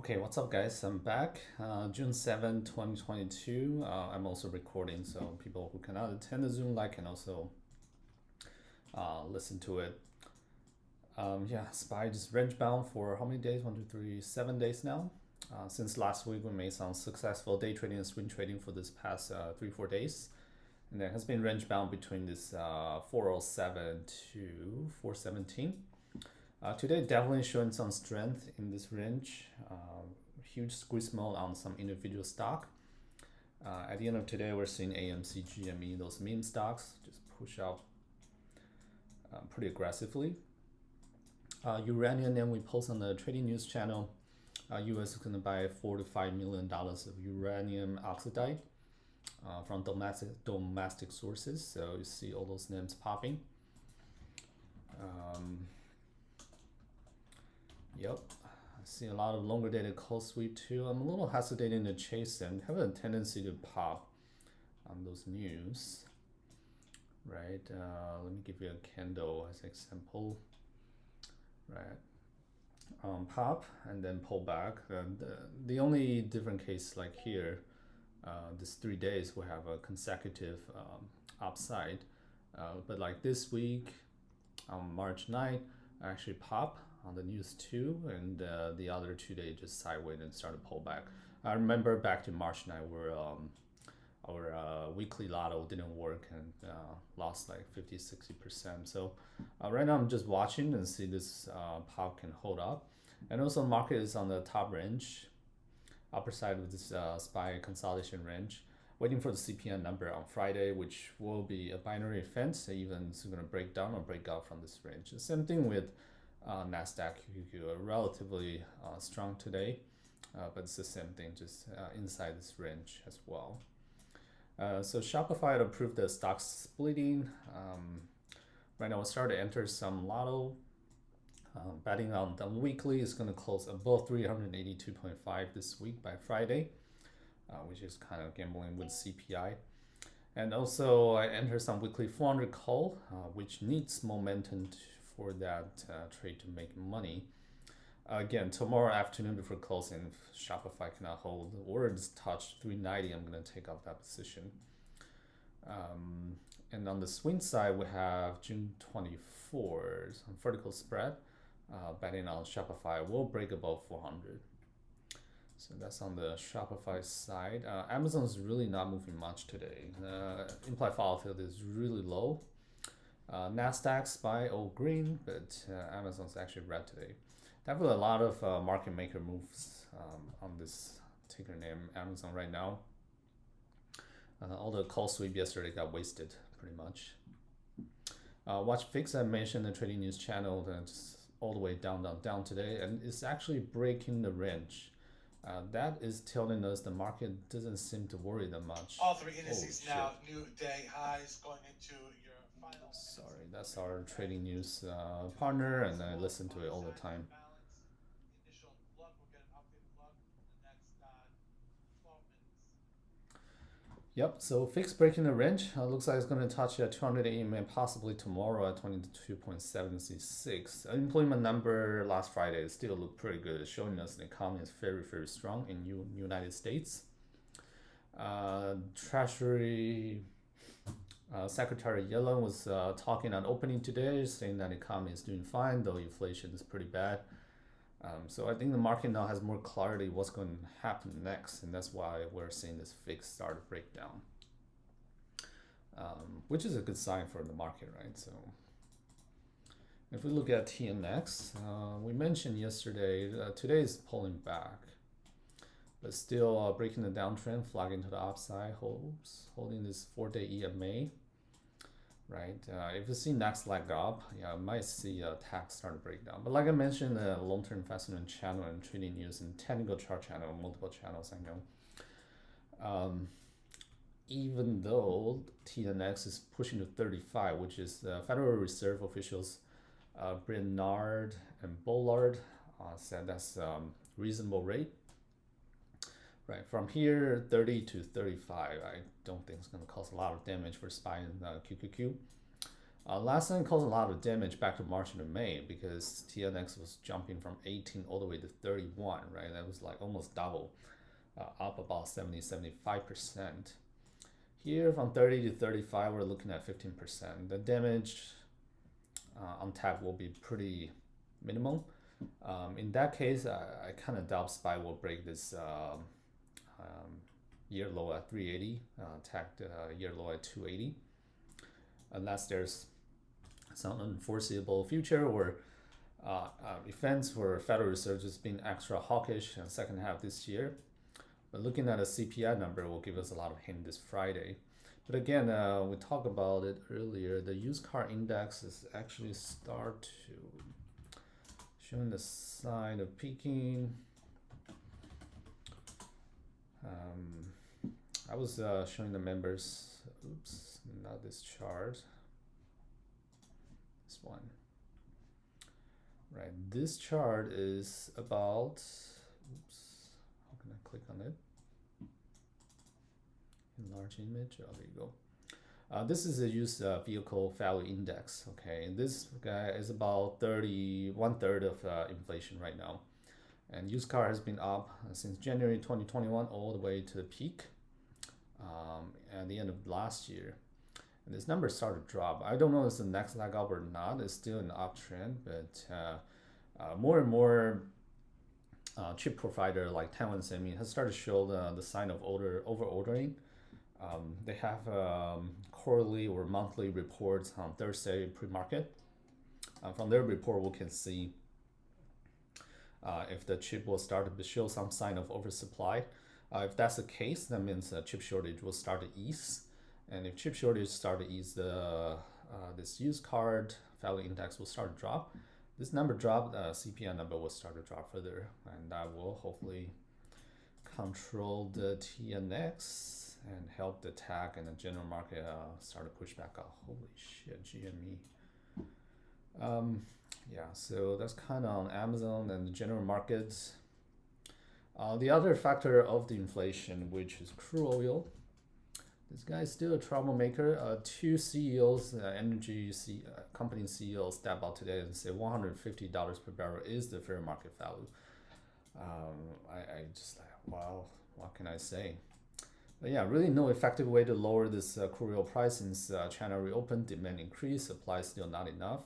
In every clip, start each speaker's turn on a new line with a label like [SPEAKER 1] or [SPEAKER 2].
[SPEAKER 1] Okay, what's up, guys? I'm back. June 7, 2022. I'm also recording, so people who cannot attend the Zoom live can also listen to it. Yeah, SPY just range bound for how many days? 7 days now. Since last week, we made some successful day trading and swing trading for this past 3-4 days. And there has been range bound between this 407 to 417. Today definitely showing some strength in this range. Huge squeeze mode on some individual stock. At the end of today, we're seeing AMC, GME, those meme stocks just push up pretty aggressively. Uranium, then we post on the trading news channel. US is going to buy $4 to $5 million of uranium oxide from domestic sources. So you see all those names popping. Yep. I see a lot of longer dated call sweep too. I'm a little hesitating to chase them. Have a tendency to pop on those news, right? Let me give you a candle as example, right? Pop and then pull back. The only different case like here, this 3 days we have a consecutive upside, but like this week on March 9th, I actually pop on the news too, and the other 2 days just sideways and start to pull back. I remember back to March 9th where our weekly lotto didn't work and lost like 50-60%. So right now I'm just watching and see this pop can hold up, and also market is on the top range, upper side of this SPY consolidation range, waiting for the CPI number on Friday, which will be a binary event. Even it's going to break down or break out from this range. The same thing with Nasdaq QQQ, relatively strong today, but it's the same thing, just inside this range as well. So Shopify had approved the stock splitting. Right now, we started to enter some lotto. Betting on the weekly is going to close above 382.5 this week by Friday, which is kind of gambling with CPI. And also, I entered some weekly 400 call, which needs momentum for that trade to make money. Again, tomorrow afternoon before closing, if Shopify cannot hold or it's touched 390, I'm going to take off that position. And on the swing side, we have June 24, some vertical spread. Betting on Shopify will break above 400. So that's on the Shopify side. Amazon is really not moving much today. Implied volatility is really low. Nasdaq SPY all green, but Amazon's actually red today. Definitely a lot of market maker moves on this ticker name Amazon right now. All the call sweep yesterday got wasted pretty much. Watch Fix, I mentioned the trading news channel, that's all the way down today, and it's actually breaking the range. That is telling us the market doesn't seem to worry that much.
[SPEAKER 2] All three indices now new day highs going into your final.
[SPEAKER 1] Sorry, that's our trading news partner, and I listen to it all the time.
[SPEAKER 2] Initial look, we'll get an updated look in the next 12 minutes.
[SPEAKER 1] Yep, so fix breaking the range. Looks like it's going to touch 200 EMA possibly tomorrow at 22.76. Employment number last Friday still look pretty good, showing us the economy is very, very strong in United States. Treasury Secretary Yellen was talking at opening today, saying that the economy is doing fine, though inflation is pretty bad. So I think the market now has more clarity what's going to happen next, and that's why we're seeing this fix start to break down, which is a good sign for the market, right? So if we look at TMX, we mentioned yesterday, today is pulling back, but still breaking the downtrend, flagging to the upside, holding this 4-day EMA. Right, if you see next leg up, yeah, I might see a tax start to break down. But like I mentioned, the long-term investment channel and trading news and technical chart channel, multiple channels, I know. Even though TNX is pushing to 35, which is the Federal Reserve officials, Bernard and Bullard said that's reasonable rate. Right, from here, 30 to 35, I don't think it's going to cause a lot of damage for SPY and QQQ. Last time caused a lot of damage back to March and May because TNX was jumping from 18 all the way to 31, right? That was like almost double, up about 75%. Here from 30 to 35, we're looking at 15%. The damage on tap will be pretty minimal. In that case, I kind of doubt SPY will break this year low at 380, tagged year low at 280, unless there's some unforeseeable future or events where Federal Reserve has been extra hawkish in the second half this year. But looking at a CPI number will give us a lot of hint this Friday. But again, we talked about it earlier. The used car index is actually start to showing the sign of peaking. I was showing the members. Oops, not this chart. This one. Right, this chart is about. Oops, how can I click on it? Enlarge image. Oh, there you go. This is a used vehicle value index. Okay, and this guy is about 1/3 of inflation right now, and used car has been up since January 2021 all the way to the peak at the end of last year. And this number started to drop. I don't know if it's the next leg up or not. It's still an uptrend, but more and more chip provider like Taiwan Semi has started to show the sign of over ordering. They have quarterly or monthly reports on Thursday pre-market. From their report, we can see if the chip will start to show some sign of oversupply. If that's the case, that means chip shortage will start to ease. And if chip shortage start to ease, this used car value index will start to drop. This number drop, CPI number will start to drop further, and that will hopefully control the TNX and help the tech and the general market start to push back up. Holy shit, GME. Yeah, so that's kind of on Amazon and the general markets. The other factor of the inflation, which is crude oil. This guy is still a troublemaker. Two CEOs, energy company CEOs, step out today and say $150 per barrel is the fair market value. I just like, wow, what can I say? But yeah, really no effective way to lower this crude oil price since China reopened, demand increase, supply still not enough.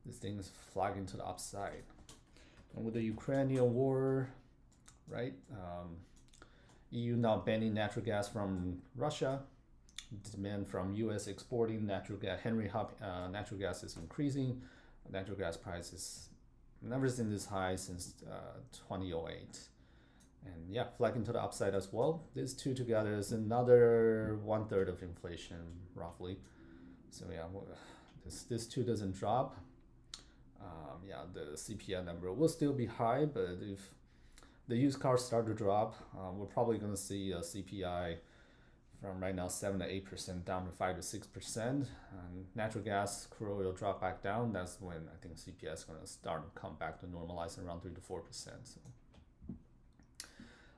[SPEAKER 1] This thing is flagging to the upside. And with the Ukrainian war, right? EU now banning natural gas from Russia. Demand from US exporting natural gas, Henry Hub natural gas is increasing. Natural gas prices never seen this high since 2008. And yeah, flagging to the upside as well. These two together is another 1/3 of inflation, roughly. So yeah, this two doesn't drop. Yeah, the CPI number will still be high, but if the used cars start to drop, we're probably going to see a CPI from right now 7 to 8% down to 5 to 6%. And natural gas, crude oil drop back down. That's when I think CPI is going to start to come back to normalize around 3 to 4%.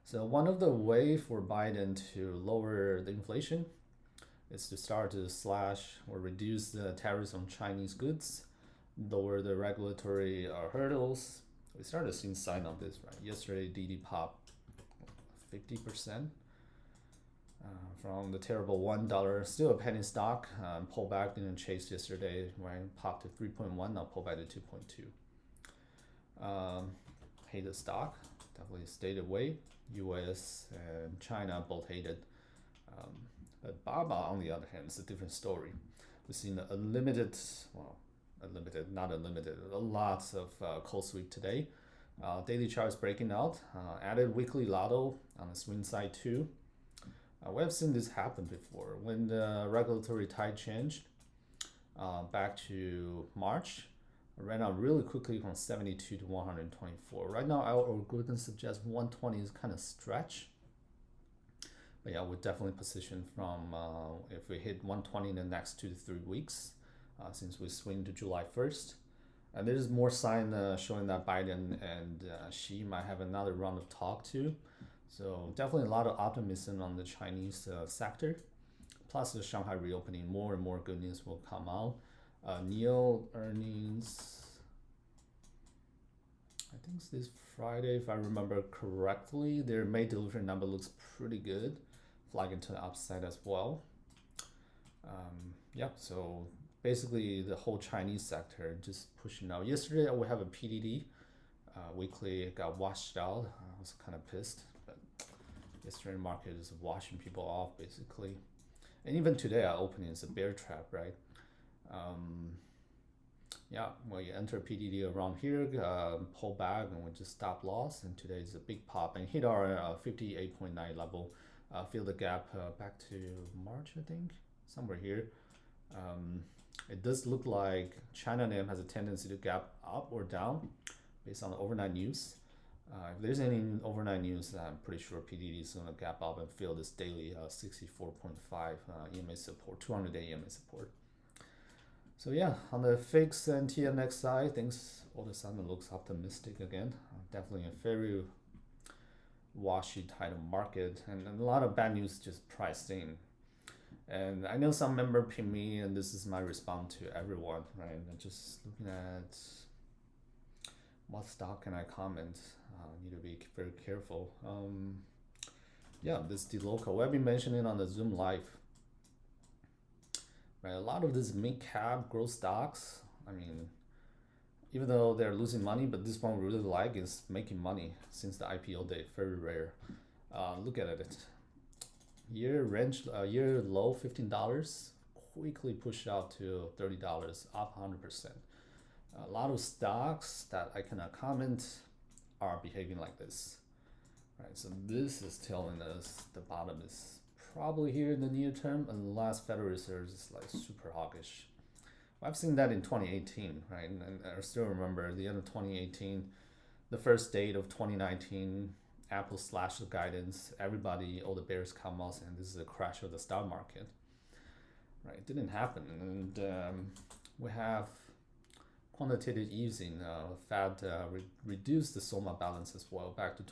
[SPEAKER 1] So one of the way for Biden to lower the inflation is to start to slash or reduce the tariffs on Chinese goods, lower the regulatory hurdles. We started seeing sign of this, right? Yesterday, DD popped 50% from the terrible $1, still a penny stock. Pull back, didn't chase yesterday, right? Popped to 3.1, now pull back to 2.2. Hate the stock, definitely stayed away. US and China both hated. But BABA, on the other hand, is a different story. We've seen a lot of cold sweep today. Daily charts breaking out. Added weekly lotto on the swing side too. We have seen this happen before when the regulatory tide changed back to March. Ran out really quickly from 72 to 124. Right now, our algorithm suggests 120 is kind of stretch. But yeah, we're definitely positioned from if we hit 120 in the next 2 to 3 weeks, since we swing to July 1st. And there's more sign showing that Biden and Xi might have another round of talk too. So definitely a lot of optimism on the Chinese sector. Plus the Shanghai reopening, more and more good news will come out. Neo earnings. I think it's this Friday, if I remember correctly. Their May delivery number looks pretty good, flagging to the upside as well. Yeah, so basically the whole Chinese sector just pushing out. Yesterday we have a PDD weekly got washed out. I was kind of pissed, but yesterday market is washing people off basically. And even today our opening is a bear trap, right? Yeah, well, you enter PDD around here, pull back, and we just stop loss. And today is a big pop and hit our 58.9 level. Fill the gap back to March, I think, somewhere here. It does look like China name has a tendency to gap up or down based on the overnight news. If there's any overnight news, I'm pretty sure PDD is going to gap up and fill this daily 64.5 EMA support, 200-day EMA support. So yeah, on the fix and TMX side, things all of a sudden looks optimistic again. Definitely a very washy type of market, and a lot of bad news just priced in. And I know some member pin me, and this is my response to everyone, right? And just looking at what stock can I comment. Need to be very careful. Yeah, this DeLocal. I've been mentioning on the Zoom Live. Right, a lot of these mid cap growth stocks. I mean, even though they're losing money, but this one we really like is making money since the IPO day. Very rare. Look at it. Year low $15, quickly pushed out to $30, up 100%. A lot of stocks that I cannot comment are behaving like this. Right, so this is telling us the bottom is probably here in the near term, unless Federal Reserve is like super hawkish. I've seen that in 2018, right? And I still remember the end of 2018, the first date of 2019, Apple slashed the guidance. Everybody, all the bears come out, and this is a crash of the stock market. Right? It didn't happen, and we have quantitative easing. Fed reduced the SOMA balance as well back to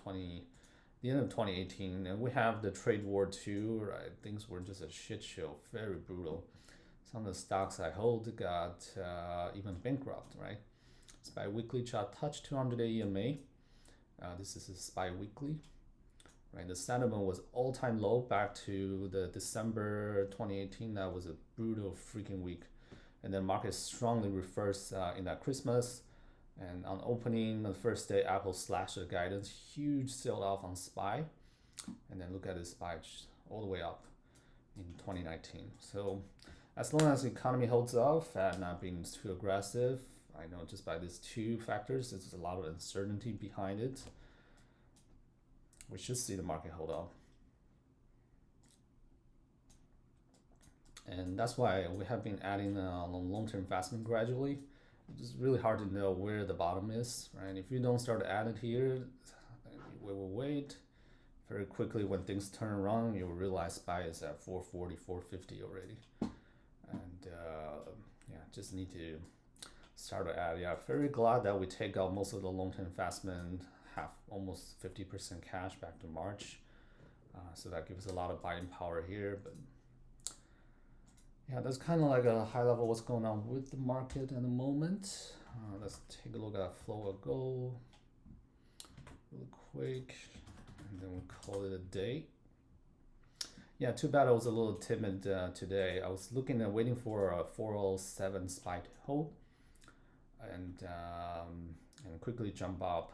[SPEAKER 1] the end of 2018, and we have the trade war too, right? Things were just a shit show, very brutal. Some of the stocks I hold got even bankrupt, right? SPY weekly chart touched 200-day EMA. This is a SPY weekly, right? The sentiment was all-time low back to the December 2018. That was a brutal freaking week, and then market strongly reversed in that Christmas. And on opening the first day, Apple slashed the guidance, huge sell off on SPY, and then look at the SPY all the way up in 2019. So as long as the economy holds off and not being too aggressive, I know just by these two factors, there's a lot of uncertainty behind it. We should see the market hold up. And that's why we have been adding long-term investment gradually. It's really hard to know where the bottom is, right? If you don't start to add it here, we will wait. Very quickly, when things turn around, you'll realize SPY is at 440, 450 already. And yeah, just need to start to add. Yeah, very glad that we take out most of the long-term investment, have almost 50% cash back to March. So that gives a lot of buying power here. But yeah, that's kind of like a high level what's going on with the market at the moment. Let's take a look at flow of gold real quick, and then we'll call it a day. Yeah, too bad I was a little timid today. I was waiting for a 407 SPY to hold, and quickly jump up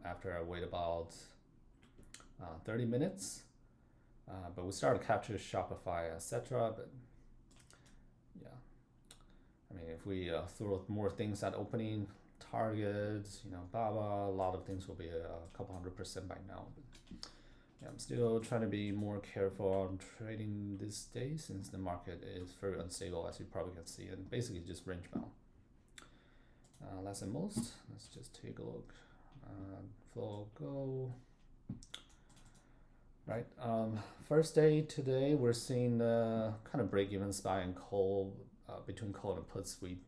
[SPEAKER 1] after I wait about 30 minutes. But we started to capture Shopify, etc. But yeah, I mean, if we throw more things at opening, targets, Baba, a lot of things will be a couple 100% by now. But yeah, I'm still trying to be more careful on trading this day since the market is very unstable, as you probably can see, and basically just range bound. Last and most, let's just take a look. Flow go. Right. First day today, we're seeing kind of break-even SPY and call between call and put sweep.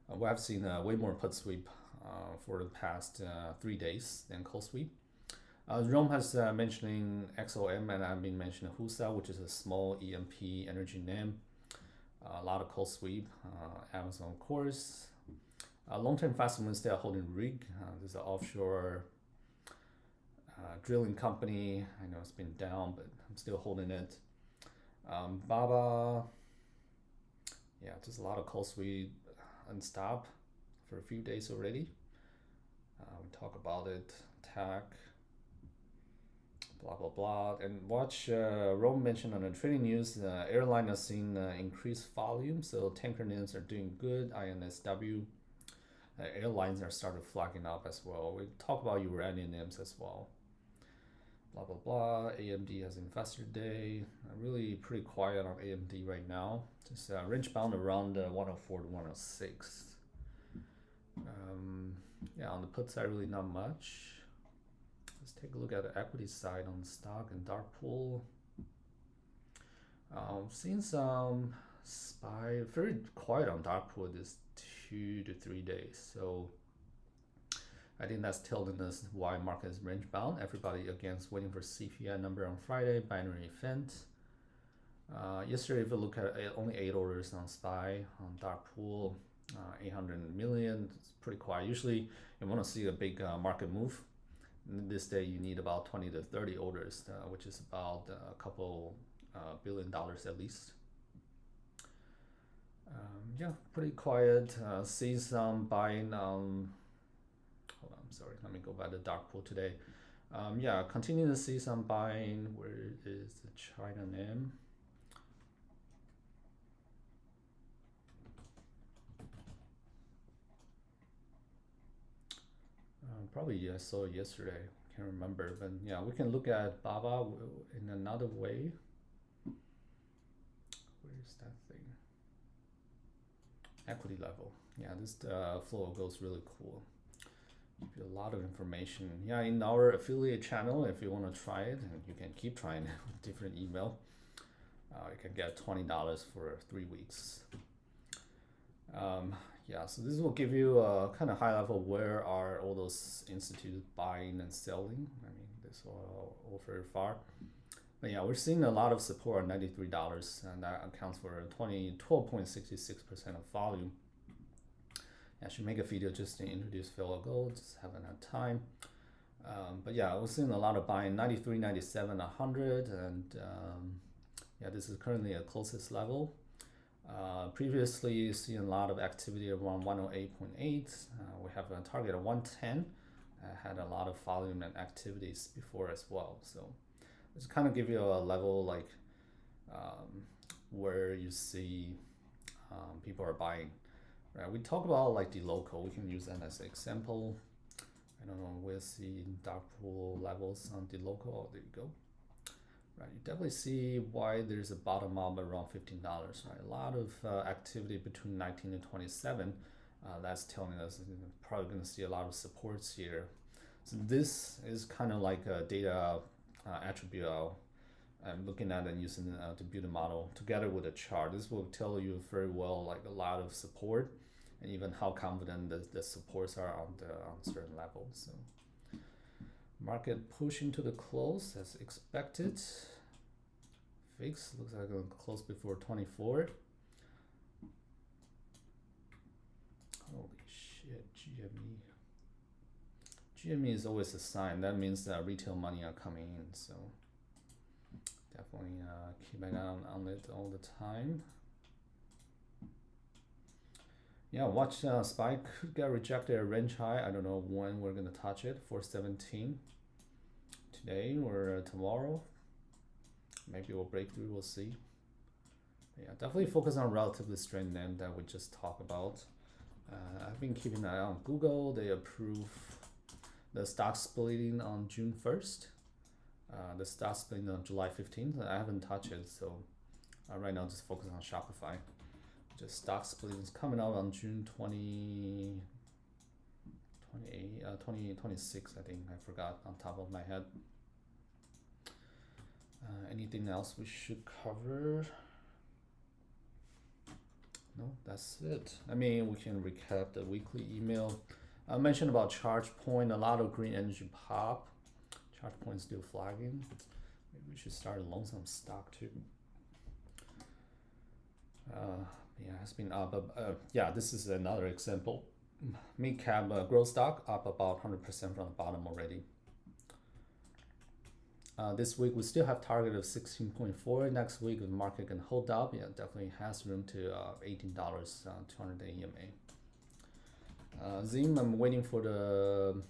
[SPEAKER 1] We have seen way more put sweep for the past 3 days than call sweep. Rome has mentioning XOM, and I've been mentioning Husa, which is a small EMP energy name. A lot of cold sweep. Amazon, of course. Long-term fast moves, they are holding rig. This is an offshore drilling company. I know it's been down, but I'm still holding it. Baba, yeah, just a lot of cold sweep unstop for a few days already. We talk about it. TAC, blah blah blah, and watch. Rome mentioned on the trading news, airline has seen increased volume, so tanker names are doing good. INSW, airlines are started flagging up as well. We talk about uranium names as well. Blah blah blah. AMD has investor day. Really pretty quiet on AMD right now. Just range bound around 104 to 106. Yeah, on the put side, really not much. Let's take a look at the equity side on the stock and dark pool. Seeing some SPY, very quiet on dark pool this 2 to 3 days. So I think that's telling us why market is range bound. Everybody against waiting for CPI number on Friday, binary event. Yesterday, if you look at only 8 orders on SPY, on dark pool, 800 million, it's pretty quiet. Usually you want to see a big market move. This day you need about 20 to 30 orders, which is about a couple $billion at least. Yeah, pretty quiet. See some buying. Hold on, sorry. Let me go back to dark pool today. Yeah, continue to see some buying. Where is the China name? Probably I saw it yesterday. Can't remember, but yeah, we can look at Baba in another way. Where is that thing? Equity level. Yeah, this flow goes really cool. Give you a lot of information. Yeah, in our affiliate channel, if you want to try it, and you can keep trying it with different email, you can get $20 for 3 weeks. Yeah, so this will give you a kind of high level where are all those institutes buying and selling. I mean, this all very far. But yeah, we're seeing a lot of support at $93, and that accounts for 12.66% of volume. I should make a video just to introduce Philo Gold, just haven't had time. But yeah, we're seeing a lot of buying 93, 97, 100, and yeah, this is currently a closest level. Previously, seen a lot of activity around 108.8. We have a target of 110. Had a lot of volume and activities before as well. So just kind of give you a level like where you see people are buying. Right? We talk about like the local. We can use that as an example. I don't know. We'll see dark pool levels on the local. Oh, there you go. Right, you definitely see why there's a bottom up around $15. Right, a lot of activity between 19 and 27. That's telling us we're probably going to see a lot of supports here. So this is kind of like a data attribute I'm looking at and using to build a model together with a chart. This will tell you very well like a lot of support and even how confident the supports are on certain levels. So market pushing to the close as expected. VIX looks like going to close before 24. Holy shit, GME. GME is always a sign. That means that retail money are coming in. So definitely keep an eye on it all the time. Yeah, watch SPY could get rejected at range high. I don't know when we're going to touch it. 417 today or tomorrow. Maybe we'll break through, we'll see. But yeah, definitely focus on relatively strong name that we just talked about. I've been keeping an eye on Google. They approve the stock splitting on June 1st. The stock splitting on July 15th. I haven't touched it, so right now just focus on Shopify. Just stock splitting is coming out on June 26, I think. I forgot on top of my head. Anything else we should cover? No, that's it. I mean, we can recap the weekly email. I mentioned about ChargePoint, a lot of green energy pop. ChargePoint still flagging. Maybe we should start along some stock too. Yeah, it's been up. Yeah, this is another example. Mid cap growth stock up about 100% from the bottom already. This week we still have target of 16.4. Next week, if the market can hold up, yeah, definitely has room to $18, 200 EMA. Zim, I'm waiting for the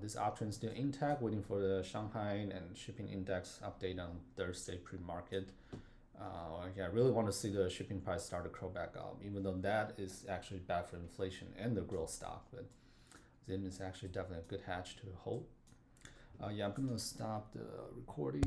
[SPEAKER 1] this option still intact, waiting for the Shanghai and shipping index update on Thursday pre-market. Yeah, I really want to see the shipping price start to crawl back up, even though that is actually bad for inflation and the growth stock. But Zim is actually definitely a good hedge to hold. Yeah, I'm gonna stop the recording.